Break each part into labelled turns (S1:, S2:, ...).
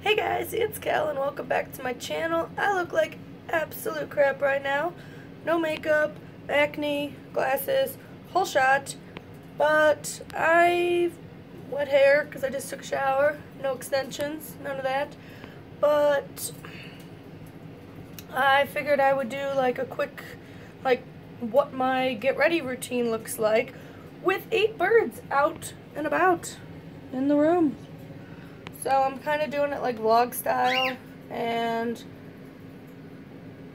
S1: Hey guys, it's Kel and welcome back to my channel. I look like absolute crap right now. No makeup, acne, glasses, whole shot. But wet hair because I just took a shower. No extensions, none of that. But I figured I would do like a quick, what my get ready routine looks like with 8 birds out and about in the room. So I'm kind of doing it like vlog style, and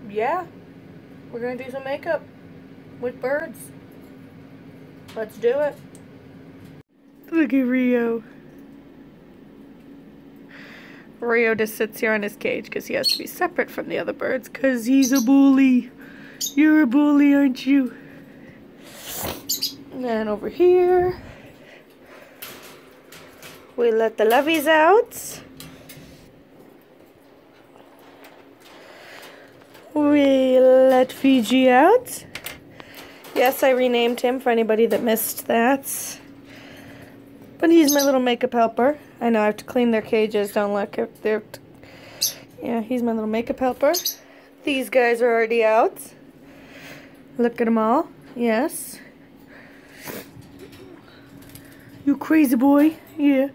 S1: yeah, we're gonna do some makeup with birds. Let's do it. Look at Rio. Rio just sits here on his cage because he has to be separate from the other birds because he's a bully. You're a bully, aren't you? And then over here, we let the lovies out. We let Fiji out. Yes, I renamed him for anybody that missed that. But he's my little makeup helper. I know I have to clean their cages. Don't look if they're... Yeah, he's my little makeup helper. These guys are already out. Look at them all. Yes. You crazy boy. Yeah.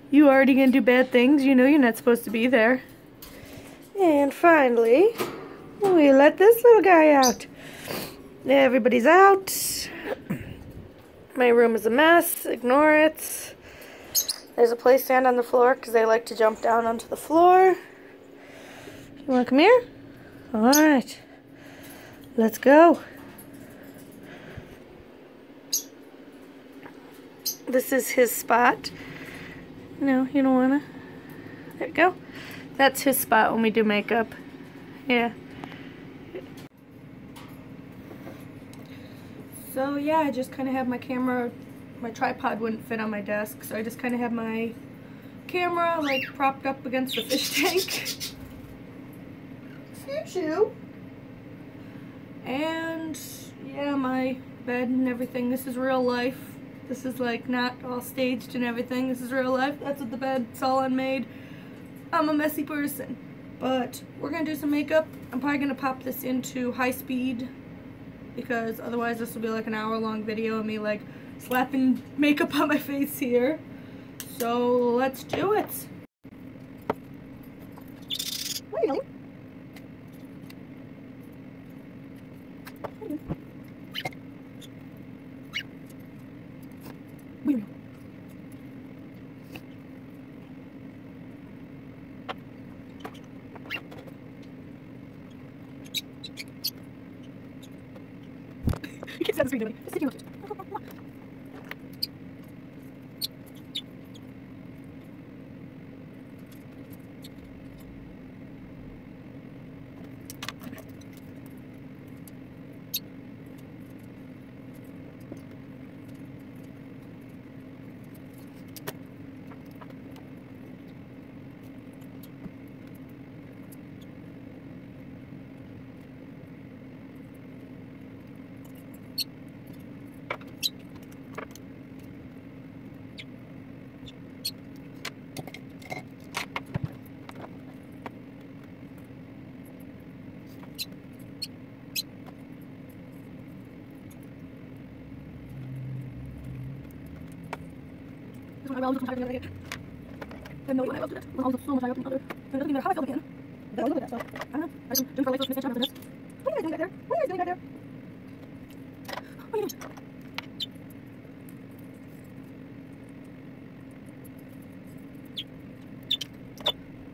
S1: You already gonna do bad things. You know you're not supposed to be there. And finally, we let this little guy out. Everybody's out. My room is a mess. Ignore it. There's a play stand on the floor because they like to jump down onto the floor. You wanna come here? Alright. Let's go. This is his spot. No, you don't wanna. There you go. That's his spot when we do makeup. Yeah. So yeah, I just kind of have my camera, my tripod wouldn't fit on my desk, so I just kind of have my camera like propped up against the fish tank. Excuse you. And yeah, my bed and everything. This is real life. This is like not all staged and everything. This is real life. That's what the bed, it's all unmade. I'm a messy person. But we're gonna do some makeup. I'm probably gonna pop this into high speed because otherwise this will be like an hour-long video of me like slapping makeup on my face here. So let's do it. Wait. You can't stand the screen, really. It's sticking on it. I will do that. I know I will do that. When I was so much I opened other. It doesn't even matter how I feel again. But I will do that, so I don't know. I am doing for like those for this. What are you guys doing back there? What are you guys doing back there? What are you doing?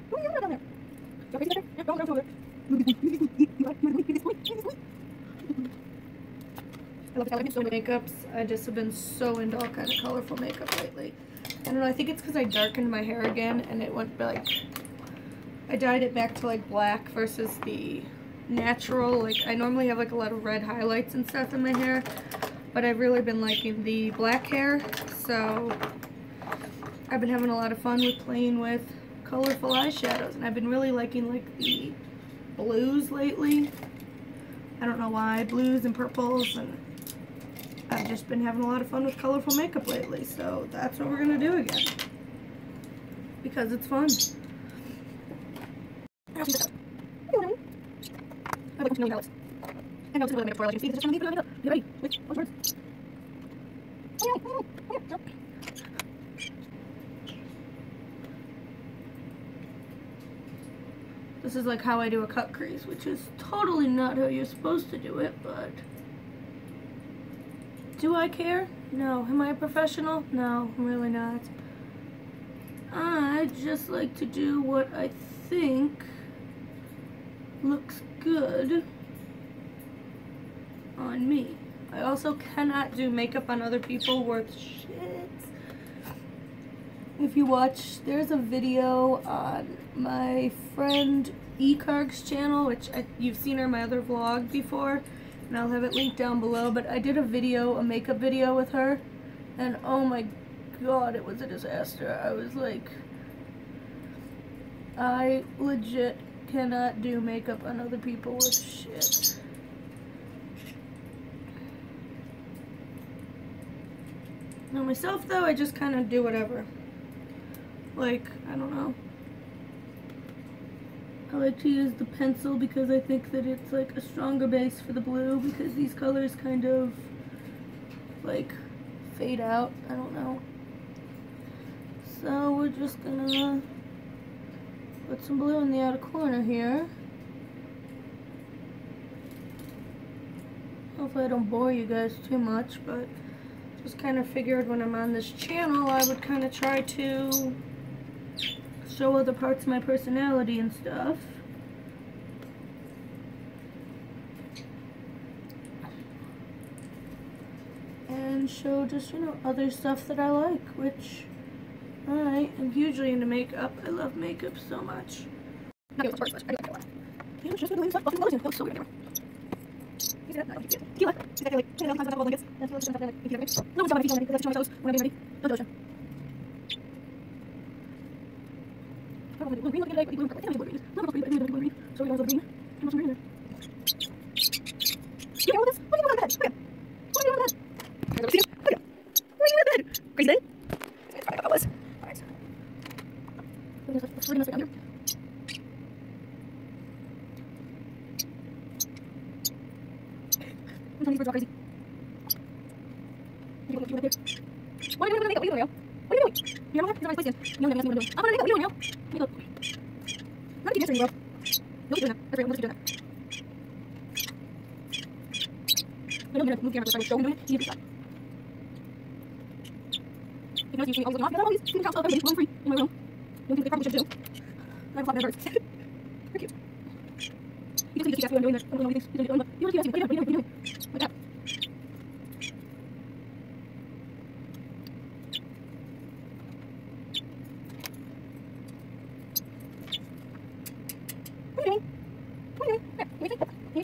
S1: What are you doing down there? Your face back there? Yeah, don't over there. I love so many makeups. I just have been so into all kind of colorful makeup lately. I don't know, I think it's because I darkened my hair again and it went like, I dyed it back to like black versus the natural, like I normally have like a lot of red highlights and stuff in my hair, but I've really been liking the black hair, so I've been having a lot of fun with playing with colorful eyeshadows, and I've been really liking like the blues lately. I don't know why, blues and purples, and I've just been having a lot of fun with colorful makeup lately, so that's what we're going to do again. Because it's fun. I also use this. You know what I mean? I have like a million palettes. And I was going to makeup before I let you see this. Just trying to make it. You ready? Wait, what's words? This is like how I do a cut crease, which is totally not how you're supposed to do it, but do I care? No. Am I a professional? No, I'm really not. I just like to do what I think looks good on me. I also cannot do makeup on other people worth shit. If you watch, there's a video on my friend Ecarg's channel, which you've seen her in my other vlog before, and I'll have it linked down below, but I did a makeup video with her, and oh my god, it was a disaster. I was like, I legit cannot do makeup on other people with shit. Now myself though, I just kind of do whatever. Like, I don't know. I like to use the pencil because I think that it's like a stronger base for the blue, because these colors kind of like fade out. I don't know. So we're just gonna put some blue in the outer corner here. Hopefully I don't bore you guys too much, but just kind of figured when I'm on this channel I would kind of try to show other parts of my personality and stuff. And show just, you know, other stuff that I like, which I am hugely into makeup. I love makeup so much. Not even much. I do like it a lot. Yeah, it's just gonna leave stuff off in the lotion. That looks so weird anyway. Tequila. Exactly like 10,000 times on top of blankets. And Tequila's just like, no one's on my feet already, because I show my toes when I'm getting ready. Don't do lotion. Blue green, look at it, blue green. I think I blue green. Look at blue green. So we got a green. And some green there. You know this? What are you doing on the bed? Look at. What are you doing on the bed? Look at. What are you doing on the bed? Crazy day? That's probably what that was. Alright. Let's bring this down here. I'm telling these birds are crazy. You look there. What are you doing? What are you doing? What are you doing? You're not there? He's not place in. You know what I'm doing. I'm gonna make it. What are you doing, yo? Let me go. Not keep answering, bro. Don't keep doing that. That's right. I'm just keep doing that. I don't move camera to show him doing it. You need to stop. You know, you always look off. I'm always keeping the couch up. I'm free in my room. Don't think they probably should do. I have a lot of birds. They're cute. You just ask me what I'm doing. I'm doing all these things. You want to keep asking me. What are you doing? Like that. What are you doing? What are you doing? There. What are you doing? What are you doing?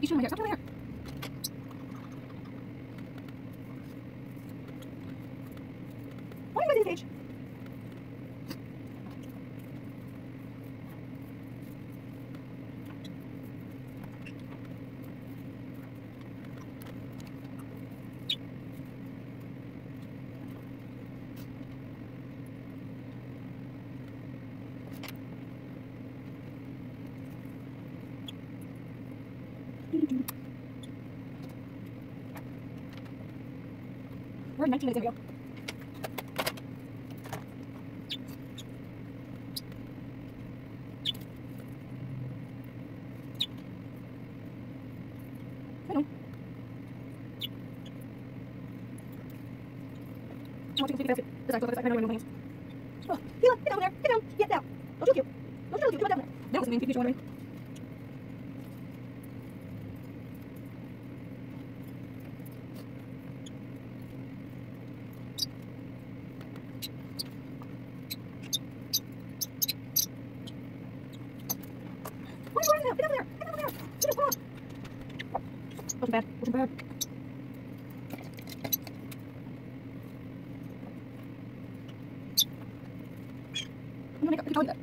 S1: You're doing my hair. Stop doing my hair. What are you doing, Paige? We're 19 minutes in ago. I know. I want you to take it. I know where my hands. Oh, Tequila, get down there. Get down. Get down. Don't show cute. Don't show cute. Get down there. That was the main thing you're wondering. Wasn't bad. Wasn't bad. I'm gonna make up. I can tell you that.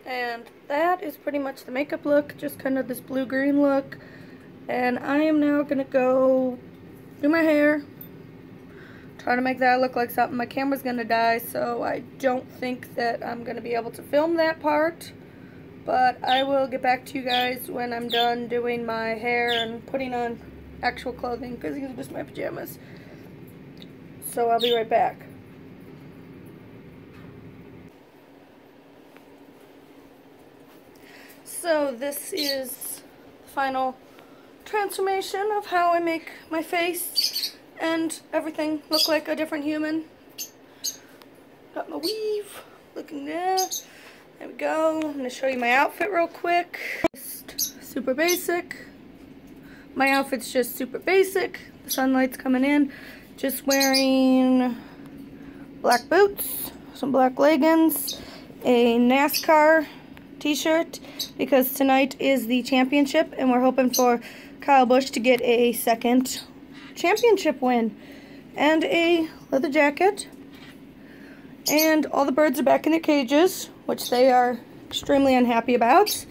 S1: And that is pretty much the makeup look, just kind of this blue-green look. And I am now going to go do my hair, try to make that look like something. My camera's going to die, so I don't think that I'm going to be able to film that part. But I will get back to you guys when I'm done doing my hair and putting on actual clothing, because these are just my pajamas. So I'll be right back. So this is the final transformation of how I make my face and everything look like a different human. Got my weave, looking there. There we go. I'm going to show you my outfit real quick. Just super basic. My outfit's just super basic. The sunlight's coming in. Just wearing black boots, some black leggings, a Nascar t-shirt, because tonight is the championship and we're hoping for Busch to get a second championship win, and a leather jacket. And all the birds are back in their cages, which they are extremely unhappy about.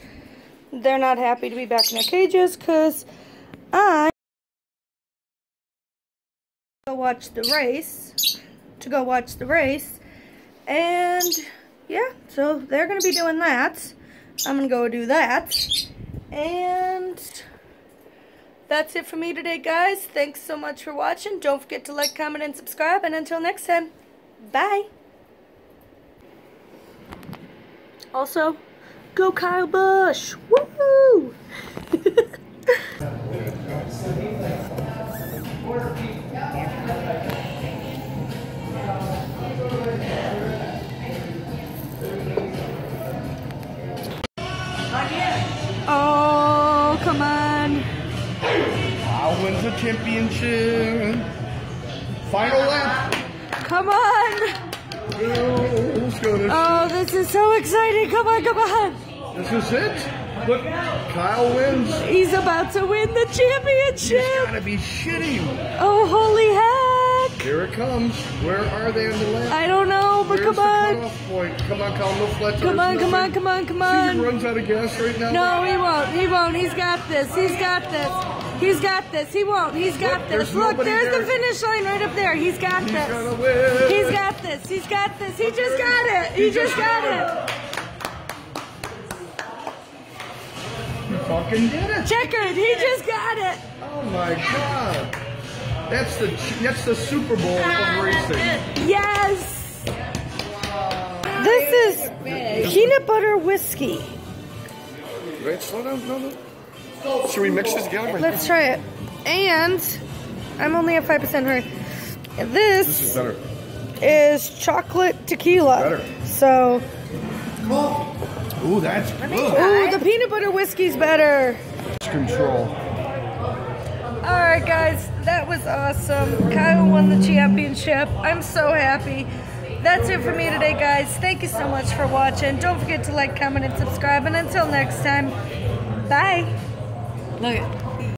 S1: They're not happy to be back in their cages because I go watch the race. And yeah, so they're going to be doing that. I'm going to go do that. And that's it for me today, guys. Thanks so much for watching. Don't forget to like, comment, and subscribe. And until next time, bye. Also, go Busch! Woohoo! Oh, come on.
S2: Kyle wins the championship. Final lap.
S1: Come on. Oh, this is so exciting. Come on, come on.
S2: This is it. Look, Kyle wins.
S1: He's about to win the championship.
S2: He's gotta be shitting.
S1: Oh, holy heck.
S2: Here it comes. Where are they on the lap?
S1: I don't know, but
S2: Where's
S1: come on.
S2: The cutoff point? Come on, Kyle, no flat.
S1: Come on, come on, come on, come on.
S2: See, he runs out of gas right now.
S1: No, he won't. He won't. He's got this. He's got this. He's got this. He won't. He's got this. Look, there's the finish line right up there. He's got this.
S2: He's gonna win.
S1: He's got this. He's got this. He just got it. He just got it.
S2: He fucking did it.
S1: Checkered. He just got it.
S2: Oh my god. That's the Super Bowl of racing.
S1: Yes. This is peanut butter whiskey.
S2: Wait, slow down. No. Should we mix this together?
S1: Let's try it. And I'm only at 5% hurry. This
S2: is better.
S1: Is chocolate tequila.
S2: Better.
S1: So.
S2: Ooh, that's good.
S1: Ooh, the peanut butter whiskey's better.
S2: Control.
S1: Alright guys, that was awesome. Kyle won the championship. I'm so happy. that's it for me today, guys. Thank you so much for watching. Don't forget to like, comment, and subscribe. And until next time, bye. Look at